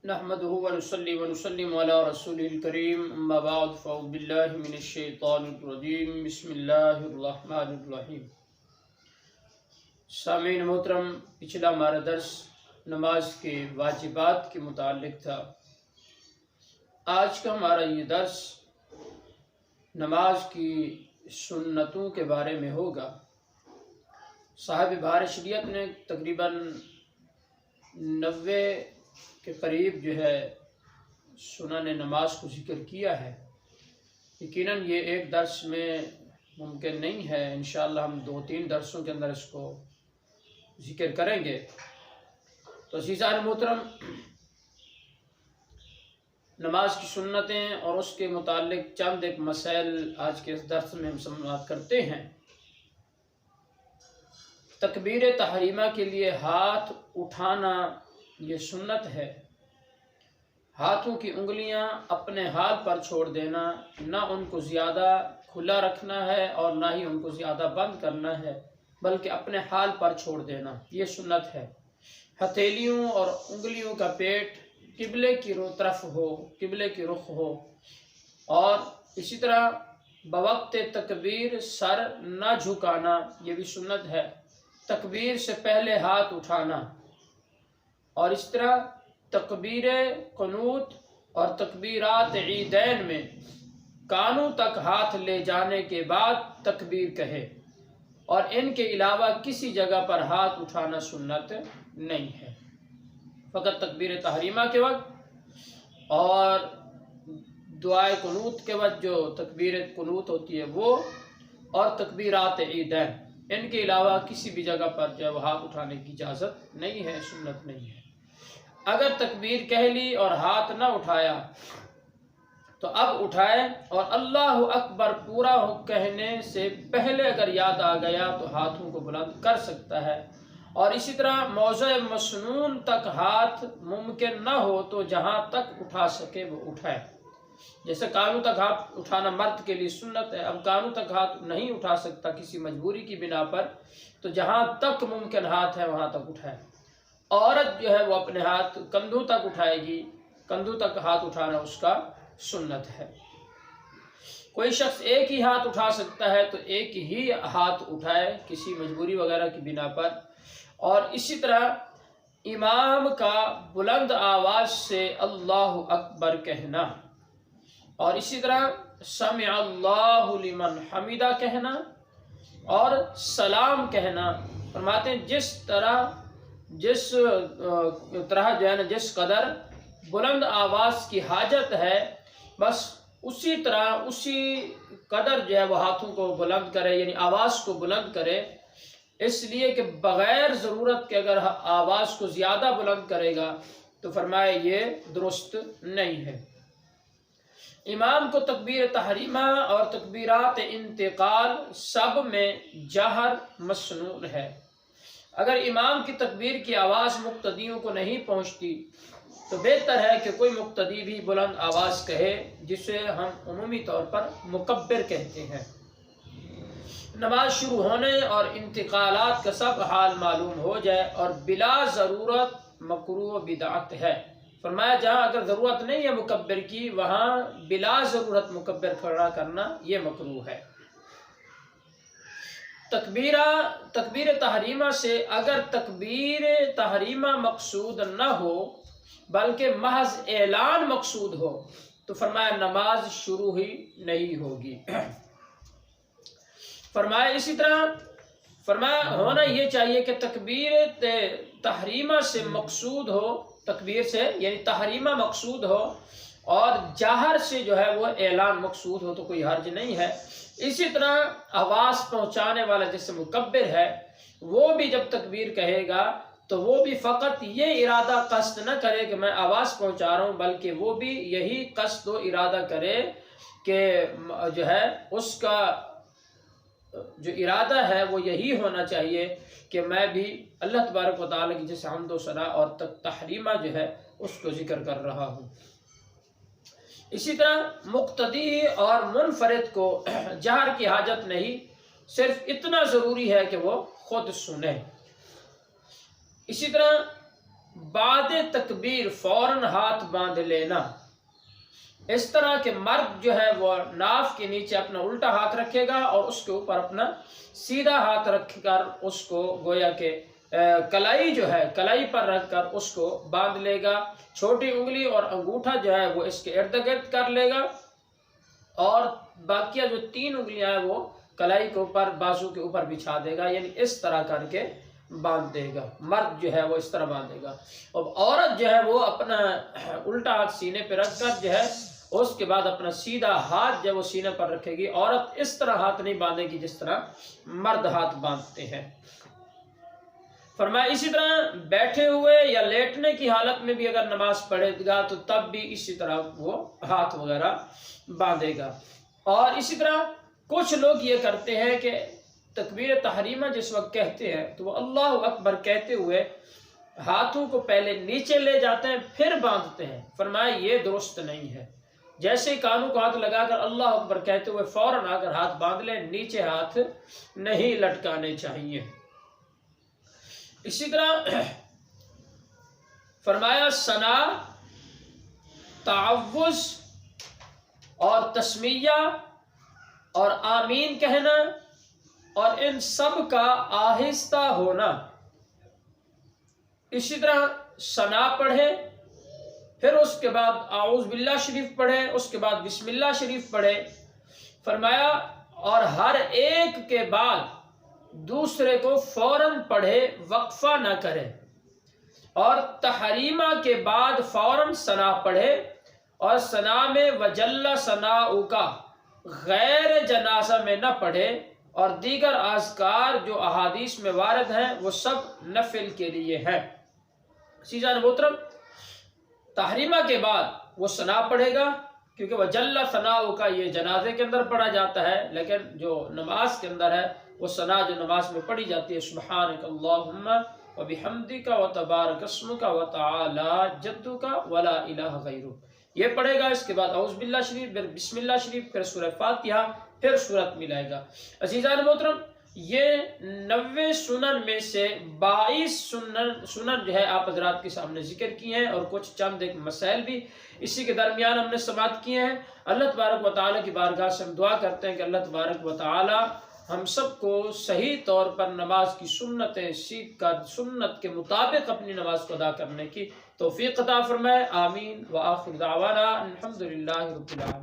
نحمده ونصلي ونسلم على رسوله الكريم اما بعد فاعوذ بالله من الشیطان الرجیم بسم اللہ الرحمن الرحیم۔ سامعین محترم، پچھلا ہمارا درس نماز کے واجبات کے متعلق تھا۔ آج کا ہمارا یہ درس نماز کی سنتوں کے بارے میں ہوگا۔ صاحب بہار شریعت نے تقریباً 90 کے قریب سنن نماز کو ذکر کیا ہے۔ یقیناً یہ ایک درس میں ممکن نہیں ہے، انشاءاللہ ہم 2-3 درسوں کے اندر اس کو ذکر کریں گے۔ تو عزیزان محترم، نماز کی سنتیں اور اس کے متعلق چند ایک مسائل آج کے اس درس میں ہم سماعت کرتے ہیں۔ تکبیر تحریمہ کے لیے ہاتھ اٹھانا یہ سنت ہے۔ ہاتھوں کی انگلیاں اپنے حال پر چھوڑ دینا، نہ ان کو زیادہ کھلا رکھنا ہے اور نہ ہی ان کو زیادہ بند کرنا ہے، بلکہ اپنے حال پر چھوڑ دینا یہ سنت ہے۔ ہتھیلیوں اور انگلیوں کا پیٹ قبلے کی طرف ہو، قبلے کی رخ ہو، اور اسی طرح بوقت تکبیر سر نہ جھکانا یہ بھی سنت ہے۔ تکبیر سے پہلے ہاتھ اٹھانا، اور اس طرح تکبیر قنوت اور تکبیرات عیدین میں کانوں تک ہاتھ لے جانے کے بعد تکبیر کہے، اور ان کے علاوہ کسی جگہ پر ہاتھ اٹھانا سنت نہیں ہے۔ فقط تکبیر تحریمہ کے وقت اور دعائے قنوت کے وقت جو تکبیر قنوت ہوتی ہے وہ، اور تکبیرات عیدین، ان کے علاوہ کسی بھی جگہ پر ہاتھ اٹھانے کی اجازت نہیں ہے، سنت نہیں ہے۔ اگر تکبیر کہہ لی اور ہاتھ نہ اٹھایا تو اب اٹھائے، اور اللہ اکبر پورا کہنے سے پہلے اگر یاد آ گیا تو ہاتھوں کو بلند کر سکتا ہے۔ اور اسی طرح موضع مسنون تک ہاتھ ممکن نہ ہو تو جہاں تک اٹھا سکے وہ اٹھائے۔ جیسے کانوں تک ہاتھ اٹھانا مرد کے لیے سنت ہے، اب کانوں تک ہاتھ نہیں اٹھا سکتا کسی مجبوری کی بنا پر، تو جہاں تک ممکن ہاتھ ہے وہاں تک اٹھائے۔ عورت وہ اپنے ہاتھ کندھوں تک اٹھائے گی، کندھوں تک ہاتھ اٹھانا اس کا سنت ہے۔ کوئی شخص ایک ہی ہاتھ اٹھا سکتا ہے تو ایک ہی ہاتھ اٹھائے کسی مجبوری وغیرہ کی بنا پر۔ اور اسی طرح امام کا بلند آواز سے اللہ اکبر کہنا، اور اسی طرح سمع اللہ لمن حمدہ کہنا اور سلام کہنا۔ فرماتے ہیں جس طرح جس قدر بلند آواز کی حاجت ہے، بس اسی طرح اسی قدر وہ ہاتھوں کو بلند کرے، یعنی آواز کو بلند کرے، اس لیے کہ بغیر ضرورت کے اگر آواز کو زیادہ بلند کرے گا تو فرمائے یہ درست نہیں ہے۔ امام کو تکبیر تحریمہ اور تکبیرات انتقال سب میں جہر مسنون ہے۔ اگر امام کی تکبیر کی آواز مقتدیوں کو نہیں پہنچتی تو بہتر ہے کہ کوئی مقتدی بھی بلند آواز کہے، جسے ہم عمومی طور پر مکبر کہتے ہیں۔ نماز شروع ہونے اور انتقالات کا سب حال معلوم ہو جائے، اور بلا ضرورت مکروہ بدعت ہے۔ فرمایا جہاں اگر ضرورت نہیں ہے مکبر کی، وہاں بلا ضرورت مکبر کھڑا کرنا یہ مکروہ ہے۔ تکبیر تحریمہ سے اگر تکبیر تحریمہ مقصود نہ ہو بلکہ محض اعلان مقصود ہو تو فرمایا نماز شروع ہی نہیں ہوگی۔ فرمایا اسی طرح ہونا یہ چاہیے کہ تکبیر تحریمہ سے مقصود ہو، تکبیر سے یعنی تحریمہ مقصود ہو، اور جہر سے وہ اعلان مقصود ہو تو کوئی حرج نہیں ہے۔ اسی طرح آواز پہنچانے والا جیسے مکبر ہے، وہ بھی جب تکبیر کہے گا تو وہ بھی فقط یہ ارادہ قصد نہ کرے کہ میں آواز پہنچا رہا ہوں، بلکہ وہ بھی یہی قصد و ارادہ کرے کہ اس کا جو ارادہ ہے وہ یہی ہونا چاہیے کہ میں بھی اللہ تبارک و تعالیٰ کی جیسے حمد و ثنا اور تحریمہ اس کو ذکر کر رہا ہوں۔ اسی طرح مقتدی اور منفرد کو جہر کی حاجت نہیں، صرف اتنا ضروری ہے کہ وہ خود سنے۔ اسی طرح بعد تکبیر فوراً ہاتھ باندھ لینا۔ اس طرح کہ مرد جو ہے وہ ناف کے نیچے اپنا الٹا ہاتھ رکھے گا اور اس کے اوپر اپنا سیدھا ہاتھ رکھ کر اس کو گویا کہ کلائی جو ہے کلائی پر رکھ کر اس کو باندھ لے گا۔ چھوٹی انگلی اور انگوٹھا جو ہے وہ اس کے ارد گرد کر لے گا اور باقیہ جو 3 انگلیاں ہیں وہ کلائی کے اوپر بازو کے اوپر بچھا دے گا، یعنی اس طرح کر کے باندھ دے گا۔ مرد جو ہے وہ اس طرح باندھے گا، اور عورت جو ہے وہ اپنا الٹا ہاتھ سینے پہ رکھ کر جو ہے اس کے بعد اپنا سیدھا ہاتھ جو وہ سینے پر رکھے گی۔ عورت اس طرح ہاتھ نہیں باندھے گی جس طرح مرد ہاتھ باندھتے ہیں۔ فرمایا اسی طرح بیٹھے ہوئے یا لیٹنے کی حالت میں بھی اگر نماز پڑھے گا تو تب بھی اسی طرح وہ ہاتھ وغیرہ باندھے گا۔ اور اسی طرح کچھ لوگ یہ کرتے ہیں کہ تکبیر تحریمہ جس وقت کہتے ہیں تو وہ اللہ اکبر کہتے ہوئے ہاتھوں کو پہلے نیچے لے جاتے ہیں پھر باندھتے ہیں۔ فرمایا یہ درست نہیں ہے۔ جیسے ہی کانوں کو ہاتھ لگا کر اللہ اکبر کہتے ہوئے فوراً آ کر ہاتھ باندھ لیں، نیچے ہاتھ نہیں لٹکانے چاہیے۔ اسی طرح فرمایا ثنا، تعوذ اور تسمیہ اور آمین کہنا اور ان سب کا آہستہ ہونا۔ اسی طرح ثنا پڑھے، پھر اس کے بعد اعوذ باللہ شریف پڑھے، اس کے بعد بسم اللہ شریف پڑھے۔ فرمایا اور ہر ایک کے بعد دوسرے کو فوراً پڑھے، وقفہ نہ کرے، اور تحریمہ کے بعد فوراً ثنا پڑھے، اور ثنا میں وجل ثناؤک غیر جنازہ میں نہ پڑھے، اور دیگر اذکار جو احادیث میں وارد ہیں وہ سب نفل کے لیے ہے۔ عزیزان محترم، تحریمہ کے بعد وہ ثنا پڑھے گا کیونکہ وجل ثناؤک یہ جنازے کے اندر پڑھا جاتا ہے، لیکن جو نماز کے اندر ہے وہ ثنا جو نماز میں پڑھی جاتی ہے سبحانک اللہم وبحمدک وتبارک اسمک وتعالی جدک ولا الہ غیرک، یہ پڑھے گا۔ اس کے بعد اعوذ باللہ شریف، پھر بسم اللہ شریف، پھر سورہ فاتحہ، پھر سورت ملائے گا۔ عزیزان محترم، یہ 90 سنن میں سے 22 سنن جو ہے آپ حضرات کے سامنے ذکر کی ہیں، اور کچھ چند ایک مسائل بھی اسی کے درمیان ہم نے سماعت کیے ہیں۔ اللہ تبارک و تعالیٰ کی بارگاہ سے ہم دعا کرتے ہیں کہ اللہ تبارک و تعالیٰ ہم سب کو صحیح طور پر نماز کی سنتیں سیکھ کر سنت کے مطابق اپنی نماز کو ادا کرنے کی توفیق عطا فرمائے۔ آمین۔ وآخر دعوانا الحمدللہ رب العالمین۔